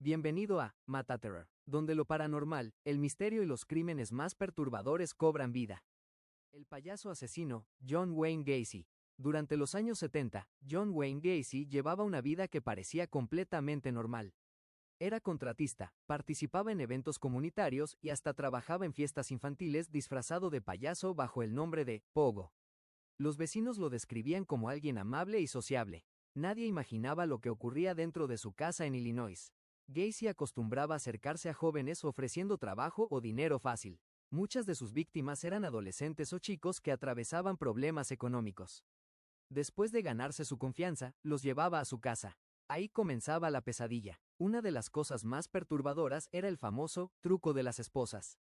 Bienvenido a Mataterror, donde lo paranormal, el misterio y los crímenes más perturbadores cobran vida. El payaso asesino, John Wayne Gacy. Durante los años 70, John Wayne Gacy llevaba una vida que parecía completamente normal. Era contratista, participaba en eventos comunitarios y hasta trabajaba en fiestas infantiles disfrazado de payaso bajo el nombre de Pogo. Los vecinos lo describían como alguien amable y sociable. Nadie imaginaba lo que ocurría dentro de su casa en Illinois. Gacy acostumbraba acercarse a jóvenes ofreciendo trabajo o dinero fácil. Muchas de sus víctimas eran adolescentes o chicos que atravesaban problemas económicos. Después de ganarse su confianza, los llevaba a su casa. Ahí comenzaba la pesadilla. Una de las cosas más perturbadoras era el famoso truco de las esposas.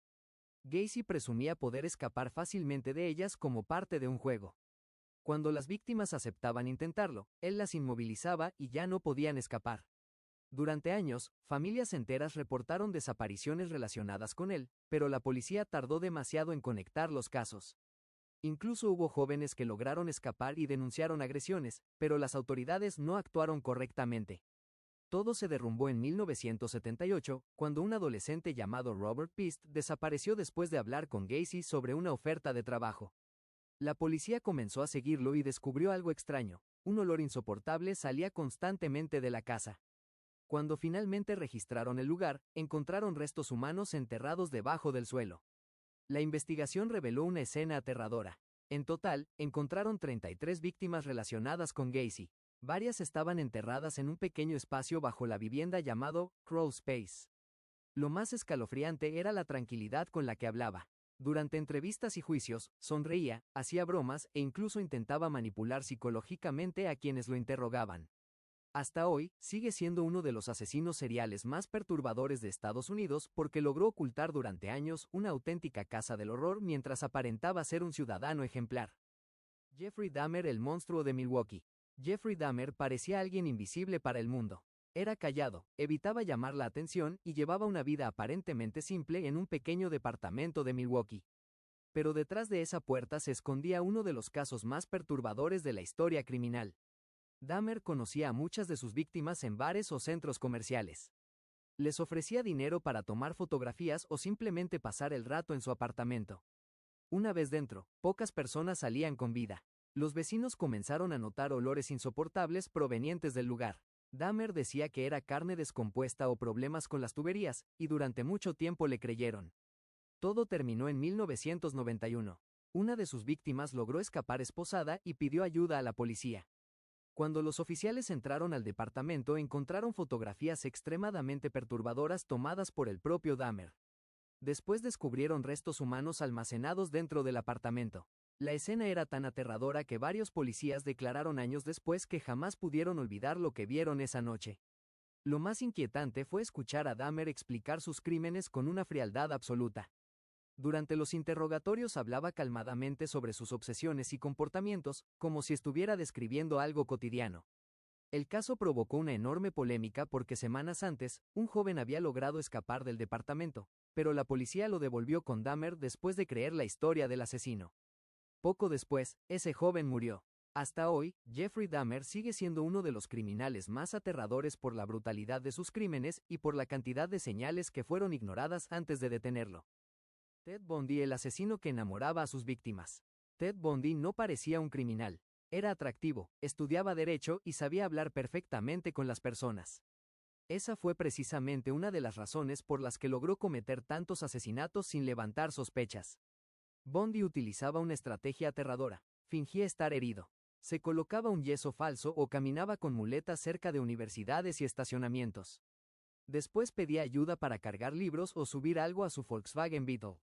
Gacy presumía poder escapar fácilmente de ellas como parte de un juego. Cuando las víctimas aceptaban intentarlo, él las inmovilizaba y ya no podían escapar. Durante años, familias enteras reportaron desapariciones relacionadas con él, pero la policía tardó demasiado en conectar los casos. Incluso hubo jóvenes que lograron escapar y denunciaron agresiones, pero las autoridades no actuaron correctamente. Todo se derrumbó en 1978, cuando un adolescente llamado Robert Pist desapareció después de hablar con Gacy sobre una oferta de trabajo. La policía comenzó a seguirlo y descubrió algo extraño. Un olor insoportable salía constantemente de la casa. Cuando finalmente registraron el lugar, encontraron restos humanos enterrados debajo del suelo. La investigación reveló una escena aterradora. En total, encontraron 33 víctimas relacionadas con Gacy. Varias estaban enterradas en un pequeño espacio bajo la vivienda llamado Crawl Space. Lo más escalofriante era la tranquilidad con la que hablaba. Durante entrevistas y juicios, sonreía, hacía bromas e incluso intentaba manipular psicológicamente a quienes lo interrogaban. Hasta hoy, sigue siendo uno de los asesinos seriales más perturbadores de Estados Unidos porque logró ocultar durante años una auténtica casa del horror mientras aparentaba ser un ciudadano ejemplar. Jeffrey Dahmer, el monstruo de Milwaukee. Jeffrey Dahmer parecía alguien invisible para el mundo. Era callado, evitaba llamar la atención y llevaba una vida aparentemente simple en un pequeño departamento de Milwaukee. Pero detrás de esa puerta se escondía uno de los casos más perturbadores de la historia criminal. Dahmer conocía a muchas de sus víctimas en bares o centros comerciales. Les ofrecía dinero para tomar fotografías o simplemente pasar el rato en su apartamento. Una vez dentro, pocas personas salían con vida. Los vecinos comenzaron a notar olores insoportables provenientes del lugar. Dahmer decía que era carne descompuesta o problemas con las tuberías, y durante mucho tiempo le creyeron. Todo terminó en 1991. Una de sus víctimas logró escapar esposada y pidió ayuda a la policía. Cuando los oficiales entraron al departamento encontraron fotografías extremadamente perturbadoras tomadas por el propio Dahmer. Después descubrieron restos humanos almacenados dentro del apartamento. La escena era tan aterradora que varios policías declararon años después que jamás pudieron olvidar lo que vieron esa noche. Lo más inquietante fue escuchar a Dahmer explicar sus crímenes con una frialdad absoluta. Durante los interrogatorios hablaba calmadamente sobre sus obsesiones y comportamientos, como si estuviera describiendo algo cotidiano. El caso provocó una enorme polémica porque semanas antes, un joven había logrado escapar del departamento, pero la policía lo devolvió con Dahmer después de creer la historia del asesino. Poco después, ese joven murió. Hasta hoy, Jeffrey Dahmer sigue siendo uno de los criminales más aterradores por la brutalidad de sus crímenes y por la cantidad de señales que fueron ignoradas antes de detenerlo. Ted Bundy, el asesino que enamoraba a sus víctimas. Ted Bundy no parecía un criminal. Era atractivo, estudiaba derecho y sabía hablar perfectamente con las personas. Esa fue precisamente una de las razones por las que logró cometer tantos asesinatos sin levantar sospechas. Bundy utilizaba una estrategia aterradora. Fingía estar herido. Se colocaba un yeso falso o caminaba con muletas cerca de universidades y estacionamientos. Después pedía ayuda para cargar libros o subir algo a su Volkswagen Beetle.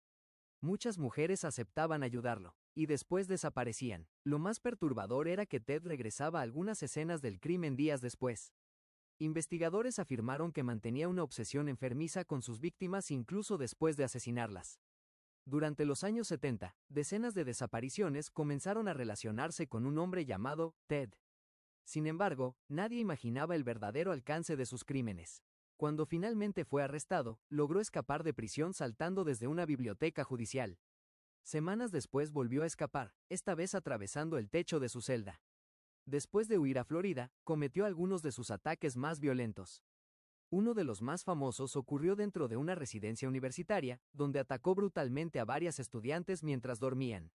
Muchas mujeres aceptaban ayudarlo, y después desaparecían. Lo más perturbador era que Ted regresaba a algunas escenas del crimen días después. Investigadores afirmaron que mantenía una obsesión enfermiza con sus víctimas incluso después de asesinarlas. Durante los años 70, decenas de desapariciones comenzaron a relacionarse con un hombre llamado Ted. Sin embargo, nadie imaginaba el verdadero alcance de sus crímenes. Cuando finalmente fue arrestado, logró escapar de prisión saltando desde una biblioteca judicial. Semanas después volvió a escapar, esta vez atravesando el techo de su celda. Después de huir a Florida, cometió algunos de sus ataques más violentos. Uno de los más famosos ocurrió dentro de una residencia universitaria, donde atacó brutalmente a varias estudiantes mientras dormían.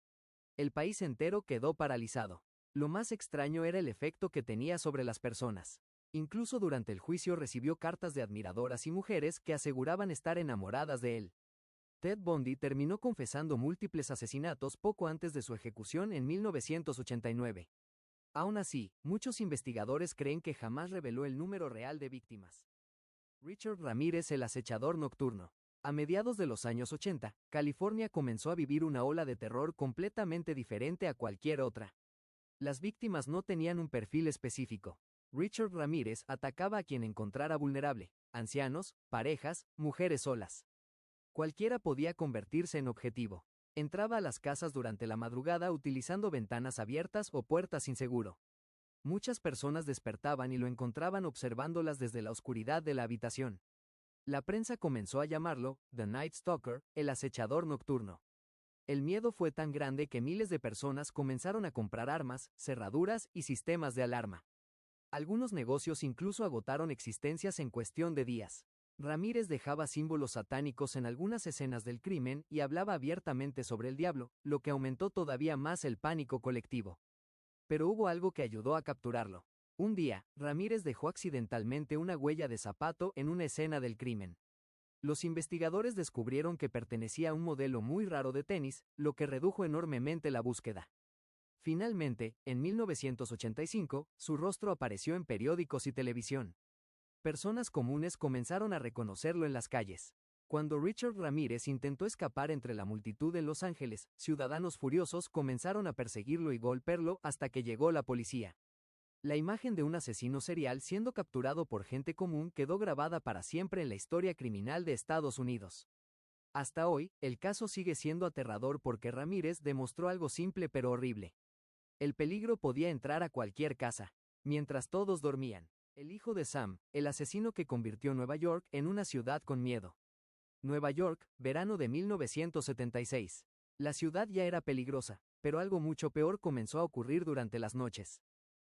El país entero quedó paralizado. Lo más extraño era el efecto que tenía sobre las personas. Incluso durante el juicio recibió cartas de admiradoras y mujeres que aseguraban estar enamoradas de él. Ted Bundy terminó confesando múltiples asesinatos poco antes de su ejecución en 1989. Aún así, muchos investigadores creen que jamás reveló el número real de víctimas. Richard Ramírez, el acechador nocturno. A mediados de los años 80, California comenzó a vivir una ola de terror completamente diferente a cualquier otra. Las víctimas no tenían un perfil específico. Richard Ramírez atacaba a quien encontrara vulnerable: ancianos, parejas, mujeres solas. Cualquiera podía convertirse en objetivo. Entraba a las casas durante la madrugada utilizando ventanas abiertas o puertas sin seguro. Muchas personas despertaban y lo encontraban observándolas desde la oscuridad de la habitación. La prensa comenzó a llamarlo The Night Stalker, el acechador nocturno. El miedo fue tan grande que miles de personas comenzaron a comprar armas, cerraduras y sistemas de alarma. Algunos negocios incluso agotaron existencias en cuestión de días. Ramírez dejaba símbolos satánicos en algunas escenas del crimen y hablaba abiertamente sobre el diablo, lo que aumentó todavía más el pánico colectivo. Pero hubo algo que ayudó a capturarlo. Un día, Ramírez dejó accidentalmente una huella de zapato en una escena del crimen. Los investigadores descubrieron que pertenecía a un modelo muy raro de tenis, lo que redujo enormemente la búsqueda. Finalmente, en 1985, su rostro apareció en periódicos y televisión. Personas comunes comenzaron a reconocerlo en las calles. Cuando Richard Ramírez intentó escapar entre la multitud en Los Ángeles, ciudadanos furiosos comenzaron a perseguirlo y golpearlo hasta que llegó la policía. La imagen de un asesino serial siendo capturado por gente común quedó grabada para siempre en la historia criminal de Estados Unidos. Hasta hoy, el caso sigue siendo aterrador porque Ramírez demostró algo simple pero horrible. El peligro podía entrar a cualquier casa. Mientras todos dormían. El hijo de Sam, el asesino que convirtió Nueva York en una ciudad con miedo. Nueva York, verano de 1976. La ciudad ya era peligrosa, pero algo mucho peor comenzó a ocurrir durante las noches.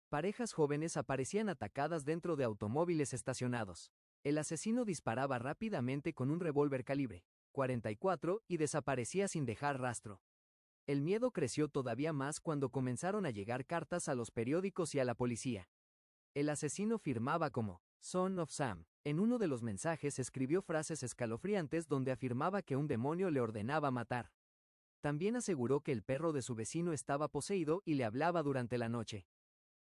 Parejas jóvenes aparecían atacadas dentro de automóviles estacionados. El asesino disparaba rápidamente con un revólver calibre .44 y desaparecía sin dejar rastro. El miedo creció todavía más cuando comenzaron a llegar cartas a los periódicos y a la policía. El asesino firmaba como Son of Sam. En uno de los mensajes escribió frases escalofriantes donde afirmaba que un demonio le ordenaba matar. También aseguró que el perro de su vecino estaba poseído y le hablaba durante la noche.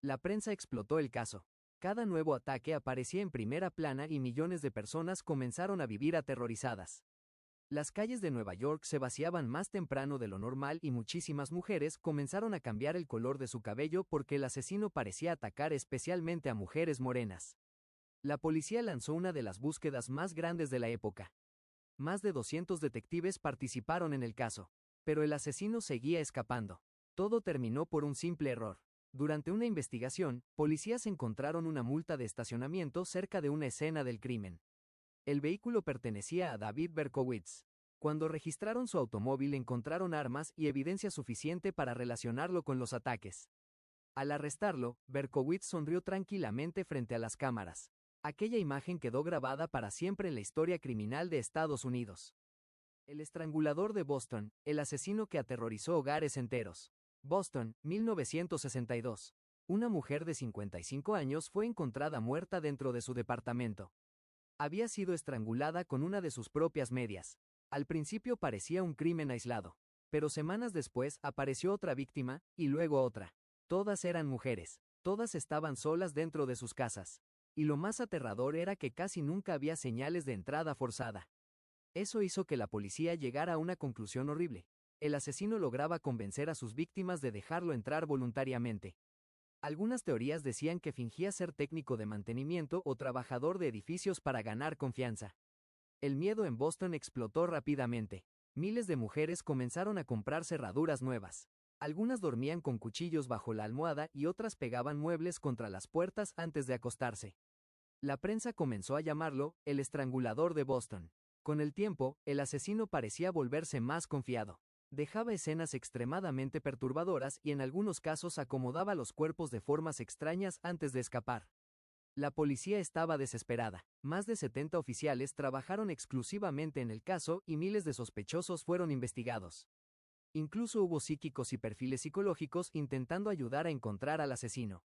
La prensa explotó el caso. Cada nuevo ataque aparecía en primera plana y millones de personas comenzaron a vivir aterrorizadas. Las calles de Nueva York se vaciaban más temprano de lo normal y muchísimas mujeres comenzaron a cambiar el color de su cabello porque el asesino parecía atacar especialmente a mujeres morenas. La policía lanzó una de las búsquedas más grandes de la época. Más de 200 detectives participaron en el caso. Pero el asesino seguía escapando. Todo terminó por un simple error. Durante una investigación, policías encontraron una multa de estacionamiento cerca de una escena del crimen. El vehículo pertenecía a David Berkowitz. Cuando registraron su automóvil encontraron armas y evidencia suficiente para relacionarlo con los ataques. Al arrestarlo, Berkowitz sonrió tranquilamente frente a las cámaras. Aquella imagen quedó grabada para siempre en la historia criminal de Estados Unidos. El estrangulador de Boston, el asesino que aterrorizó hogares enteros. Boston, 1962. Una mujer de 55 años fue encontrada muerta dentro de su departamento. Había sido estrangulada con una de sus propias medias. Al principio parecía un crimen aislado. Pero semanas después apareció otra víctima, y luego otra. Todas eran mujeres. Todas estaban solas dentro de sus casas. Y lo más aterrador era que casi nunca había señales de entrada forzada. Eso hizo que la policía llegara a una conclusión horrible. El asesino lograba convencer a sus víctimas de dejarlo entrar voluntariamente. Algunas teorías decían que fingía ser técnico de mantenimiento o trabajador de edificios para ganar confianza. El miedo en Boston explotó rápidamente. Miles de mujeres comenzaron a comprar cerraduras nuevas. Algunas dormían con cuchillos bajo la almohada y otras pegaban muebles contra las puertas antes de acostarse. La prensa comenzó a llamarlo el estrangulador de Boston. Con el tiempo, el asesino parecía volverse más confiado. Dejaba escenas extremadamente perturbadoras y en algunos casos acomodaba los cuerpos de formas extrañas antes de escapar. La policía estaba desesperada. Más de 70 oficiales trabajaron exclusivamente en el caso y miles de sospechosos fueron investigados. Incluso hubo psíquicos y perfiles psicológicos intentando ayudar a encontrar al asesino.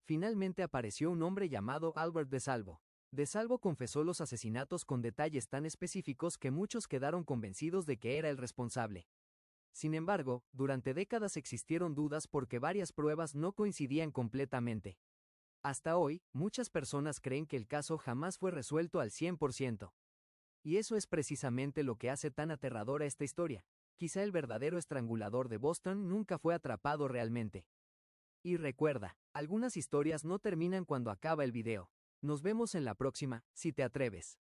Finalmente apareció un hombre llamado Albert DeSalvo. DeSalvo confesó los asesinatos con detalles tan específicos que muchos quedaron convencidos de que era el responsable. Sin embargo, durante décadas existieron dudas porque varias pruebas no coincidían completamente. Hasta hoy, muchas personas creen que el caso jamás fue resuelto al 100%. Y eso es precisamente lo que hace tan aterradora esta historia. Quizá el verdadero estrangulador de Boston nunca fue atrapado realmente. Y recuerda, algunas historias no terminan cuando acaba el video. Nos vemos en la próxima, si te atreves.